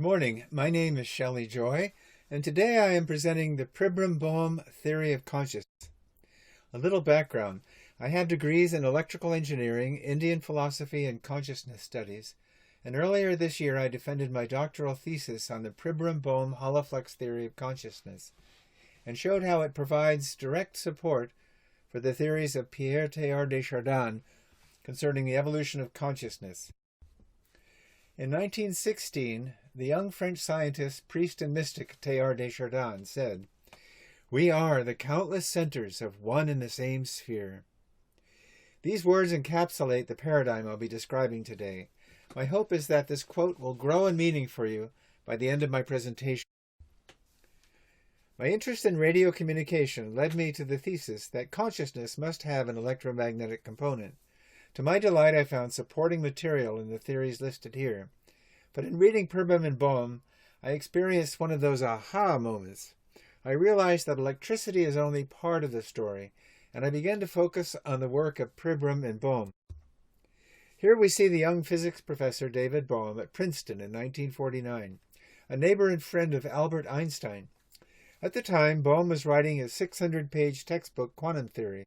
morning. My name is Shelley Joy, and today I am presenting the Pribram Bohm theory of consciousness. A little background. I have degrees in electrical engineering, Indian philosophy, and consciousness studies, and earlier this year I defended my doctoral thesis on the Pribram Bohm holoflux theory of consciousness, and showed how it provides direct support for the theories of Pierre Teilhard de Chardin concerning the evolution of consciousness. In 1916, the young French scientist, priest, and mystic Teilhard de Chardin said, "We are the countless centers of one and the same sphere." These words encapsulate the paradigm I'll be describing today. My hope is that this quote will grow in meaning for you by the end of my presentation. My interest in radio communication led me to the thesis that consciousness must have an electromagnetic component. To my delight, I found supporting material in the theories listed here. But in reading Pribram and Bohm, I experienced one of those aha moments. I realized that electricity is only part of the story, and I began to focus on the work of Pribram and Bohm. Here we see the young physics professor David Bohm at Princeton in 1949, a neighbor and friend of Albert Einstein. At the time, Bohm was writing his 600-page textbook, Quantum Theory.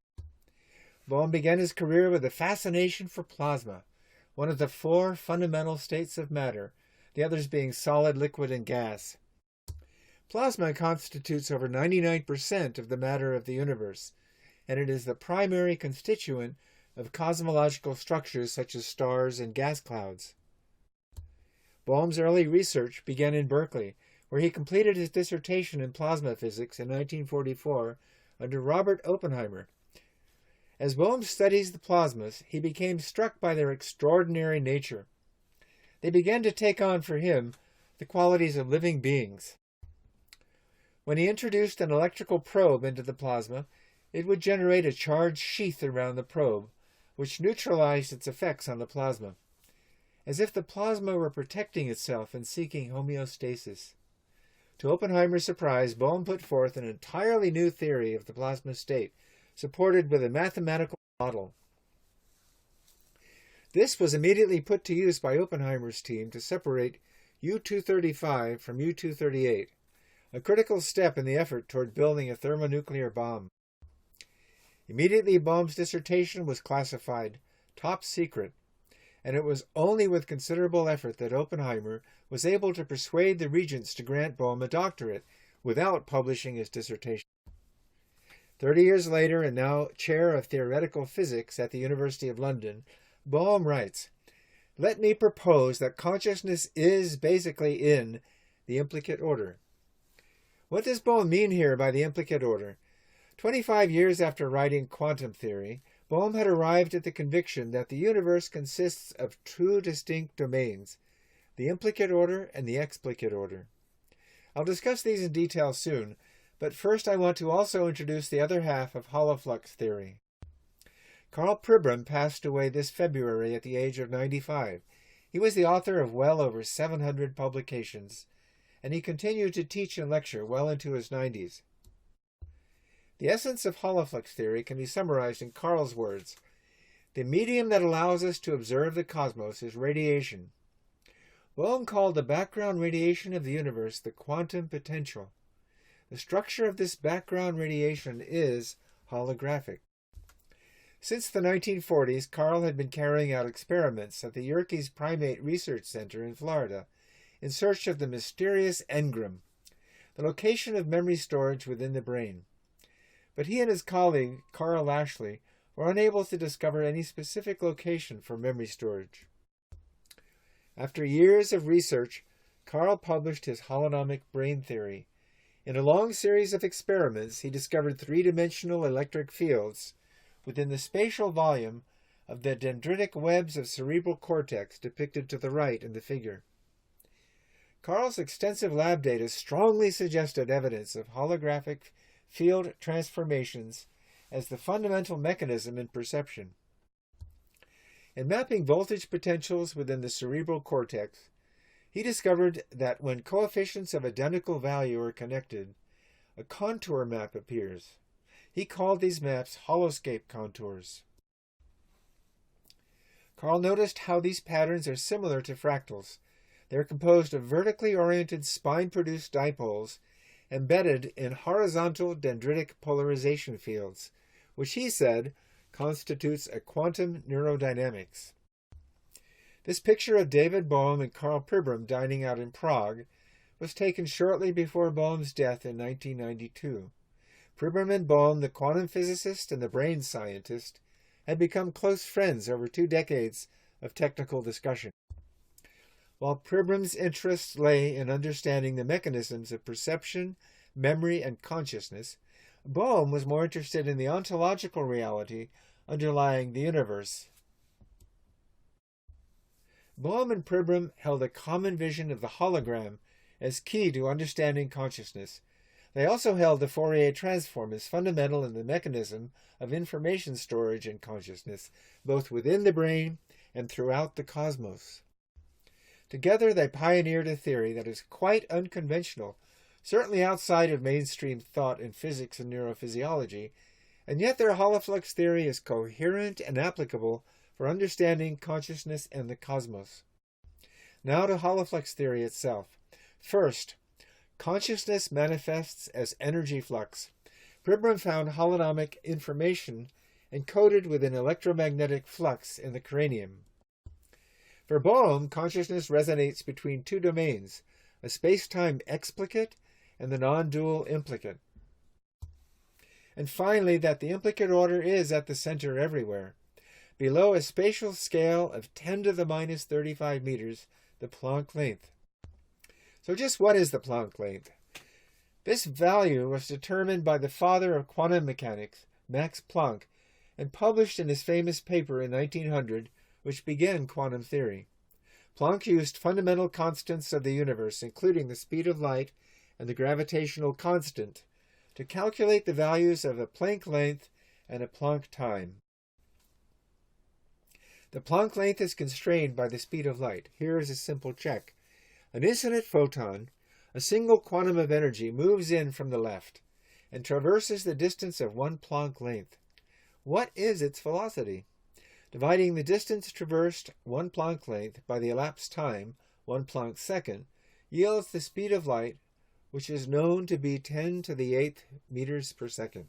Bohm began his career with a fascination for plasma, one of the four fundamental states of matter, the others being solid, liquid, and gas. Plasma constitutes over 99% of the matter of the universe, and it is the primary constituent of cosmological structures such as stars and gas clouds. Bohm's early research began in Berkeley, where he completed his dissertation in plasma physics in 1944 under Robert Oppenheimer. As Bohm studies the plasmas, he became struck by their extraordinary nature. They began to take on for him the qualities of living beings. When he introduced an electrical probe into the plasma, it would generate a charged sheath around the probe, which neutralized its effects on the plasma, as if the plasma were protecting itself and seeking homeostasis. To Oppenheimer's surprise, Bohm put forth an entirely new theory of the plasma state, supported with a mathematical model. This was immediately put to use by Oppenheimer's team to separate U-235 from U-238, a critical step in the effort toward building a thermonuclear bomb. Immediately, Bohm's dissertation was classified top secret, and it was only with considerable effort that Oppenheimer was able to persuade the regents to grant Bohm a doctorate without publishing his dissertation. 30 years later, and now chair of theoretical physics at the University of London, Bohm writes, "Let me propose that consciousness is basically in the implicate order." What does Bohm mean here by the implicate order? 25 years after writing Quantum Theory, Bohm had arrived at the conviction that the universe consists of two distinct domains, the implicate order and the explicate order. I'll discuss these in detail soon, but first I want to also introduce the other half of holoflux theory. Karl Pribram passed away this February at the age of 95. He was the author of well over 700 publications, and he continued to teach and lecture well into his 90s. The essence of holoflux theory can be summarized in Karl's words. The medium that allows us to observe the cosmos is radiation. Bohm called the background radiation of the universe the quantum potential. The structure of this background radiation is holographic. Since the 1940s, Karl had been carrying out experiments at the Yerkes Primate Research Center in Florida in search of the mysterious engram, the location of memory storage within the brain. But he and his colleague, Carl Lashley, were unable to discover any specific location for memory storage. After years of research, Karl published his holonomic brain theory. In a long series of experiments, he discovered three-dimensional electric fields within the spatial volume of the dendritic webs of cerebral cortex depicted to the right in the figure. Karl's extensive lab data strongly suggested evidence of holographic field transformations as the fundamental mechanism in perception. In mapping voltage potentials within the cerebral cortex, he discovered that when coefficients of identical value are connected, a contour map appears. He called these maps holoscape contours. Karl noticed how these patterns are similar to fractals. They're composed of vertically oriented spine-produced dipoles embedded in horizontal dendritic polarization fields, which he said constitutes a quantum neurodynamics. This picture of David Bohm and Karl Pribram dining out in Prague was taken shortly before Bohm's death in 1992. Pribram and Bohm, the quantum physicist and the brain scientist, had become close friends over 2 decades of technical discussion. While Pribram's interests lay in understanding the mechanisms of perception, memory, and consciousness, Bohm was more interested in the ontological reality underlying the universe. Bohm and Pribram held a common vision of the hologram as key to understanding consciousness. They also held the Fourier transform as fundamental in the mechanism of information storage in consciousness, both within the brain and throughout the cosmos. Together they pioneered a theory that is quite unconventional, certainly outside of mainstream thought in physics and neurophysiology, and yet their holoflux theory is coherent and applicable for understanding consciousness and the cosmos. Now to holoflux theory itself. First, consciousness manifests as energy flux. Pribram found holonomic information encoded with an electromagnetic flux in the cranium. For Bohm, consciousness resonates between 2 domains, a space-time explicate and the non-dual implicate. And finally, that the implicate order is at the center everywhere. Below a spatial scale of 10 to the minus 35 meters, the Planck length. So just what is the Planck length? This value was determined by the father of quantum mechanics, Max Planck, and published in his famous paper in 1900, which began quantum theory. Planck used fundamental constants of the universe, including the speed of light and the gravitational constant, to calculate the values of a Planck length and a Planck time. The Planck length is constrained by the speed of light. Here is a simple check. An infinite photon, a single quantum of energy, moves in from the left and traverses the distance of 1 Planck length. What is its velocity? Dividing the distance traversed 1 Planck length by the elapsed time, 1 Planck second, yields the speed of light, which is known to be 10 to the 8th meters per second.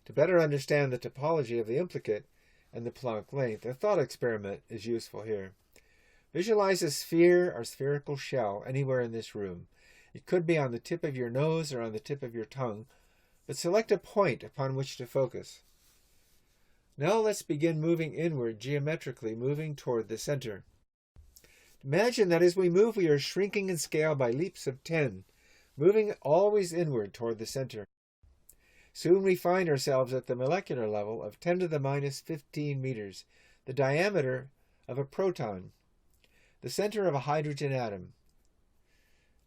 To better understand the topology of the implicate and the Planck length, a thought experiment is useful here. Visualize a sphere or spherical shell anywhere in this room. It could be on the tip of your nose or on the tip of your tongue, but select a point upon which to focus. Now let's begin moving inward geometrically, moving toward the center. Imagine that as we move, we are shrinking in scale by leaps of 10, moving always inward toward the center. Soon we find ourselves at the molecular level of 10 to the minus 15 meters, the diameter of a proton, the center of a hydrogen atom.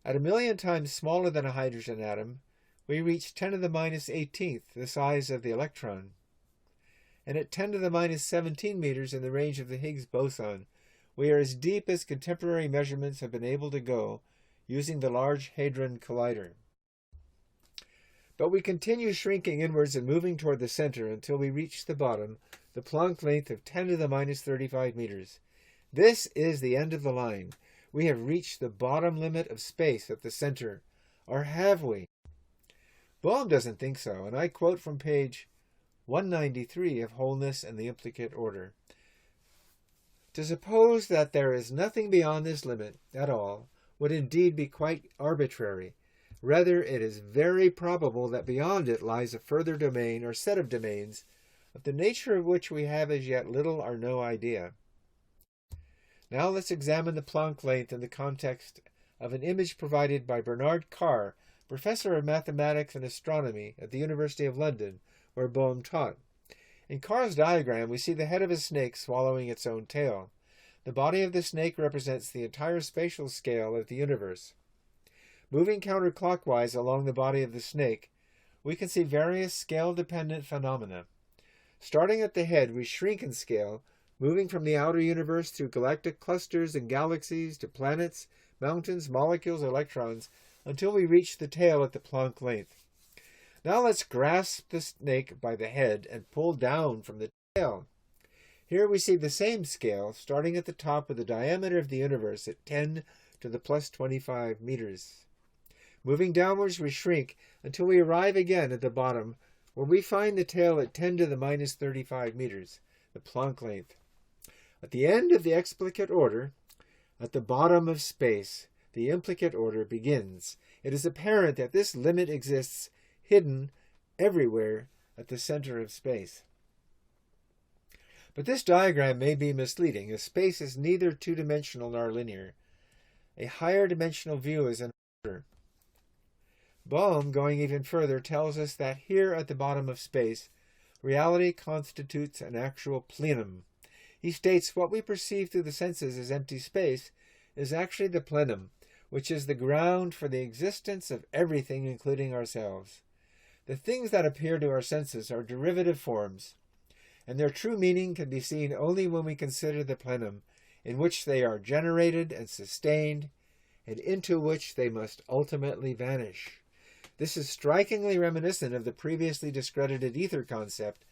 At 1,000,000 times smaller than a hydrogen atom, we reach 10 to the minus 18th, the size of the electron. And at 10 to the minus 17 meters in the range of the Higgs boson, we are as deep as contemporary measurements have been able to go using the Large Hadron Collider. But we continue shrinking inwards and moving toward the center until we reach the bottom, the Planck length of 10 to the minus 35 meters. This is the end of the line. We have reached the bottom limit of space at the center. Or have we? Bohm doesn't think so, and I quote from page 193 of Wholeness and the Implicate Order. To suppose that there is nothing beyond this limit at all would indeed be quite arbitrary. Rather, it is very probable that beyond it lies a further domain or set of domains, of the nature of which we have as yet little or no idea. Now let's examine the Planck length in the context of an image provided by Bernard Carr, professor of mathematics and astronomy at the University of London, where Bohm taught. In Carr's diagram, we see the head of a snake swallowing its own tail. The body of the snake represents the entire spatial scale of the universe. Moving counterclockwise along the body of the snake, we can see various scale-dependent phenomena. Starting at the head, we shrink in scale, moving from the outer universe through galactic clusters and galaxies to planets, mountains, molecules, electrons, until we reach the tail at the Planck length. Now let's grasp the snake by the head and pull down from the tail. Here we see the same scale starting at the top with the diameter of the universe at 10 to the plus 25 meters. Moving downwards, we shrink until we arrive again at the bottom, where we find the tail at 10 to the minus 35 meters, the Planck length. At the end of the explicate order, at the bottom of space, the implicate order begins. It is apparent that this limit exists hidden everywhere at the center of space. But this diagram may be misleading, as space is neither two-dimensional nor linear. A higher dimensional view is in order. Bohm, going even further, tells us that here at the bottom of space, reality constitutes an actual plenum. He states what we perceive through the senses as empty space is actually the plenum, which is the ground for the existence of everything, including ourselves. The things that appear to our senses are derivative forms, and their true meaning can be seen only when we consider the plenum in which they are generated and sustained, and into which they must ultimately vanish. This is strikingly reminiscent of the previously discredited ether concept,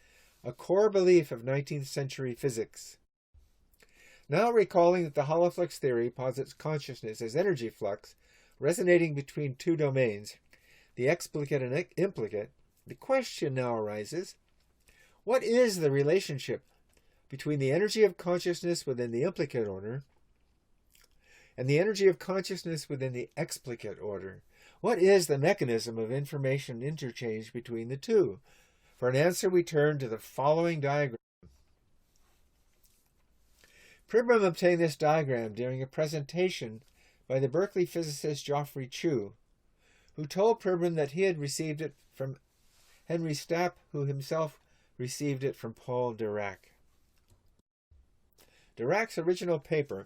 a core belief of 19th century physics. Now recalling that the hollow flux theory posits consciousness as energy flux resonating between two domains, the explicate and implicate, the question now arises, what is the relationship between the energy of consciousness within the implicate order and the energy of consciousness within the explicate order? What is the mechanism of information interchange between the two? For an answer, we turn to the following diagram. Pribram obtained this diagram during a presentation by the Berkeley physicist Geoffrey Chew, who told Pribram that he had received it from Henry Stapp, who himself received it from Paul Dirac. Dirac's original paper,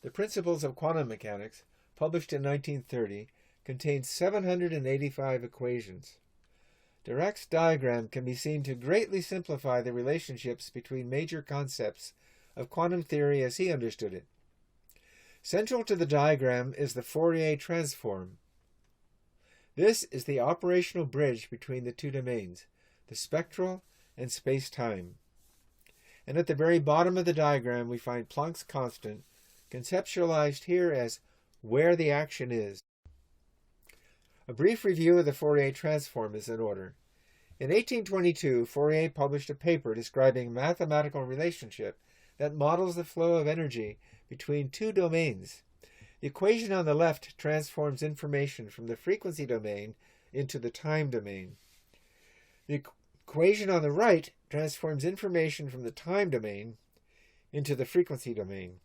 The Principles of Quantum Mechanics, published in 1930, contains 785 equations. Dirac's diagram can be seen to greatly simplify the relationships between major concepts of quantum theory as he understood it. Central to the diagram is the Fourier transform. This is the operational bridge between the two domains, the spectral and space-time. And at the very bottom of the diagram we find Planck's constant, conceptualized here as where the action is. A brief review of the Fourier transform is in order. In 1822, Fourier published a paper describing a mathematical relationship that models the flow of energy between two domains. The equation on the left transforms information from the frequency domain into the time domain. The equation on the right transforms information from the time domain into the frequency domain.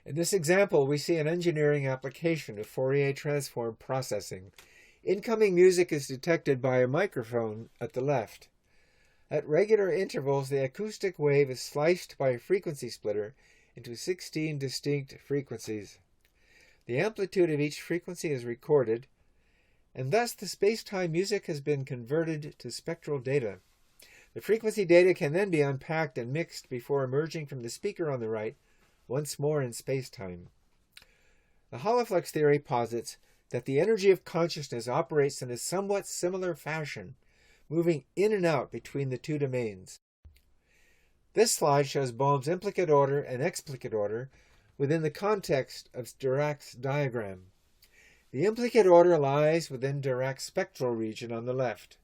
In this example, we see an engineering application of Fourier transform processing. Incoming music is detected by a microphone at the left. At regular intervals, the acoustic wave is sliced by a frequency splitter into 16 distinct frequencies. The amplitude of each frequency is recorded, and thus the space-time music has been converted to spectral data. The frequency data can then be unpacked and mixed before emerging from the speaker on the right, once more in space-time. The hollow flux theory posits that the energy of consciousness operates in a somewhat similar fashion, moving in and out between the two domains. This slide shows Bohm's implicate order and explicate order within the context of Dirac's diagram. The implicate order lies within Dirac's spectral region on the left.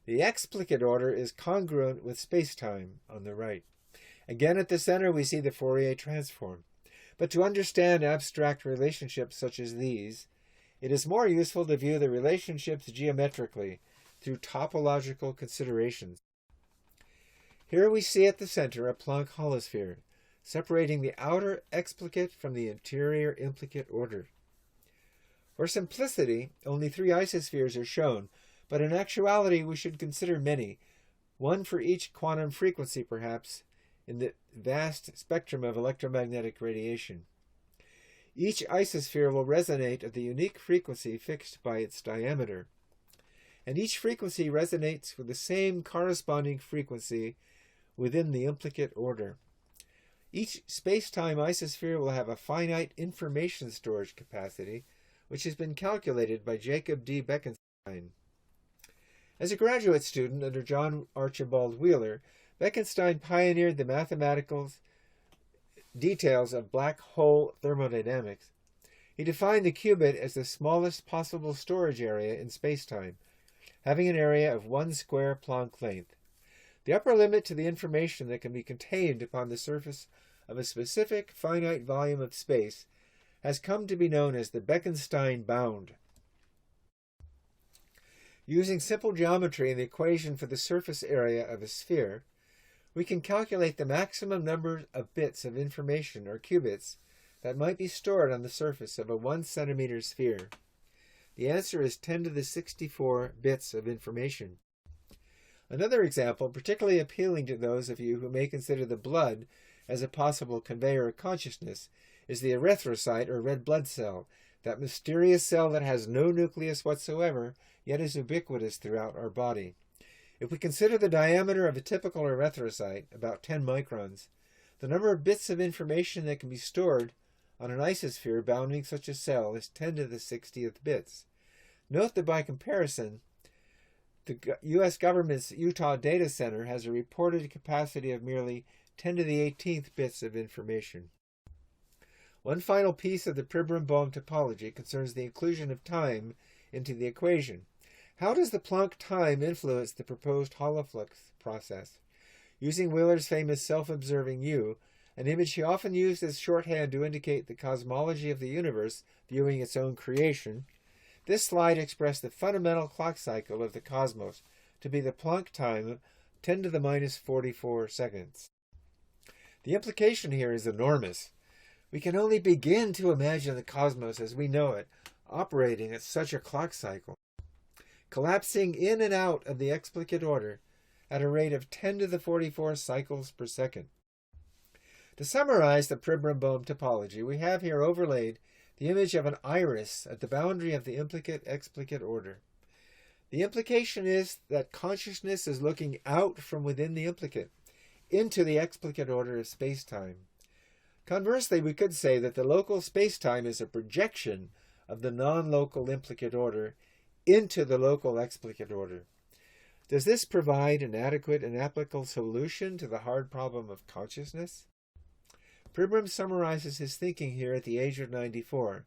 The explicate order is congruent with space-time on the right. Again, at the center, we see the Fourier transform. But to understand abstract relationships such as these, it is more useful to view the relationships geometrically through topological considerations. Here we see at the center a Planck holosphere, separating the outer explicate from the interior implicate order. For simplicity, only 3 isospheres are shown, but in actuality we should consider many, one for each quantum frequency perhaps, in the vast spectrum of electromagnetic radiation. Each isosphere will resonate at the unique frequency fixed by its diameter, and each frequency resonates with the same corresponding frequency within the implicate order. Each space-time isosphere will have a finite information storage capacity, which has been calculated by Jacob D. Bekenstein. As a graduate student under John Archibald Wheeler, Wittgenstein pioneered the mathematical details of black hole thermodynamics. He defined the qubit as the smallest possible storage area in spacetime, having an area of 1 square Planck length. The upper limit to the information that can be contained upon the surface of a specific finite volume of space has come to be known as the Wittgenstein bound. Using simple geometry and the equation for the surface area of a sphere, we can calculate the maximum number of bits of information, or qubits, that might be stored on the surface of a 1 centimeter sphere. The answer is 10 to the 64 bits of information. Another example, particularly appealing to those of you who may consider the blood as a possible conveyor of consciousness, is the erythrocyte, or red blood cell, that mysterious cell that has no nucleus whatsoever, yet is ubiquitous throughout our body. If we consider the diameter of a typical erythrocyte, about 10 microns, the number of bits of information that can be stored on an isosphere bounding such a cell is 10 to the 60th bits. Note that by comparison, the U.S. government's Utah Data Center has a reported capacity of merely 10 to the 18th bits of information. One final piece of the Pribram Bohm topology concerns the inclusion of time into the equation. How does the Planck time influence the proposed holoflux process? Using Wheeler's famous self-observing U, an image he often used as shorthand to indicate the cosmology of the universe viewing its own creation, this slide expressed the fundamental clock cycle of the cosmos to be the Planck time of 10 to the minus 44 seconds. The implication here is enormous. We can only begin to imagine the cosmos as we know it, operating at such a clock cycle, collapsing in and out of the explicate order at a rate of 10 to the 44 cycles per second. To summarize the Pribram Bohm topology, we have here overlaid the image of an iris at the boundary of the implicate-explicate order. The implication is that consciousness is looking out from within the implicate into the explicate order of spacetime. Conversely, we could say that the local spacetime is a projection of the non-local implicate order into the local explicate order. Does this provide an adequate and applicable solution to the hard problem of consciousness? Pribram summarizes his thinking here at the age of 94.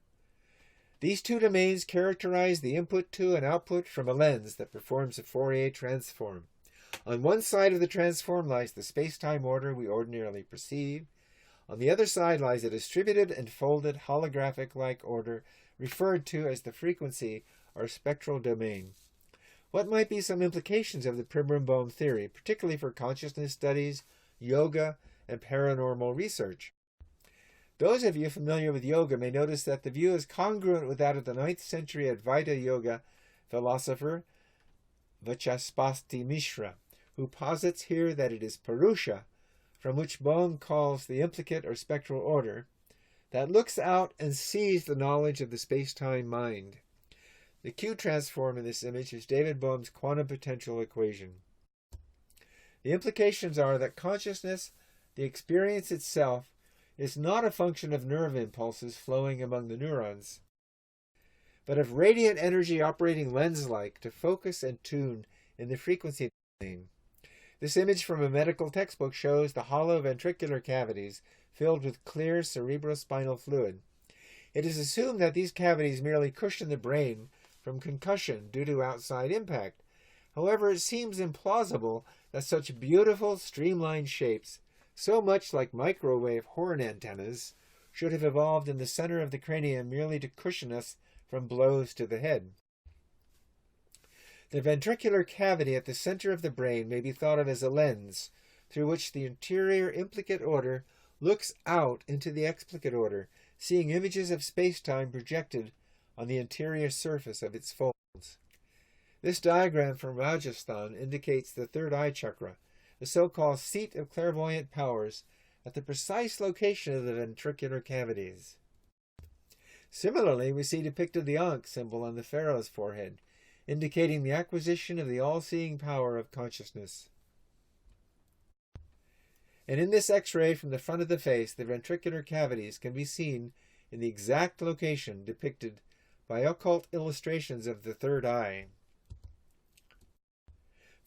These two domains characterize the input to and output from a lens that performs a Fourier transform. On one side of the transform lies the space-time order we ordinarily perceive. On the other side lies a distributed and folded holographic-like order referred to as the frequency or spectral domain. What might be some implications of the Pribram Bohm theory, particularly for consciousness studies, yoga, and paranormal research? Those of you familiar with yoga may notice that the view is congruent with that of the 9th century Advaita Yoga philosopher Vachaspati Mishra, who posits here that it is Purusha, from which Bohm calls the implicate or spectral order, that looks out and sees the knowledge of the space-time mind. The Q transform in this image is David Bohm's quantum potential equation. The implications are that consciousness, the experience itself, is not a function of nerve impulses flowing among the neurons, but of radiant energy operating lens-like to focus and tune in the frequency domain. This image from a medical textbook shows the hollow ventricular cavities filled with clear cerebrospinal fluid. It is assumed that these cavities merely cushion the brain from concussion due to outside impact. However, it seems implausible that such beautiful streamlined shapes, so much like microwave horn antennas, should have evolved in the center of the cranium merely to cushion us from blows to the head. The ventricular cavity at the center of the brain may be thought of as a lens through which the interior implicate order looks out into the explicate order, seeing images of space-time projected on the interior surface of its folds. This diagram from Rajasthan indicates the third eye chakra, the so-called seat of clairvoyant powers, at the precise location of the ventricular cavities. Similarly, we see depicted the Ankh symbol on the pharaoh's forehead, indicating the acquisition of the all-seeing power of consciousness. And in this X-ray from the front of the face, the ventricular cavities can be seen in the exact location depicted by occult illustrations of the third eye.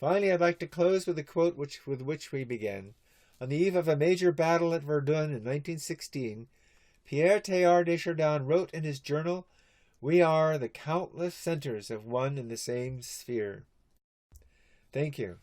Finally, I'd like to close with a quote with which we began. On the eve of a major battle at Verdun in 1916, Pierre Teilhard de Chardin wrote in his journal, "We are the countless centers of one and the same sphere." Thank you.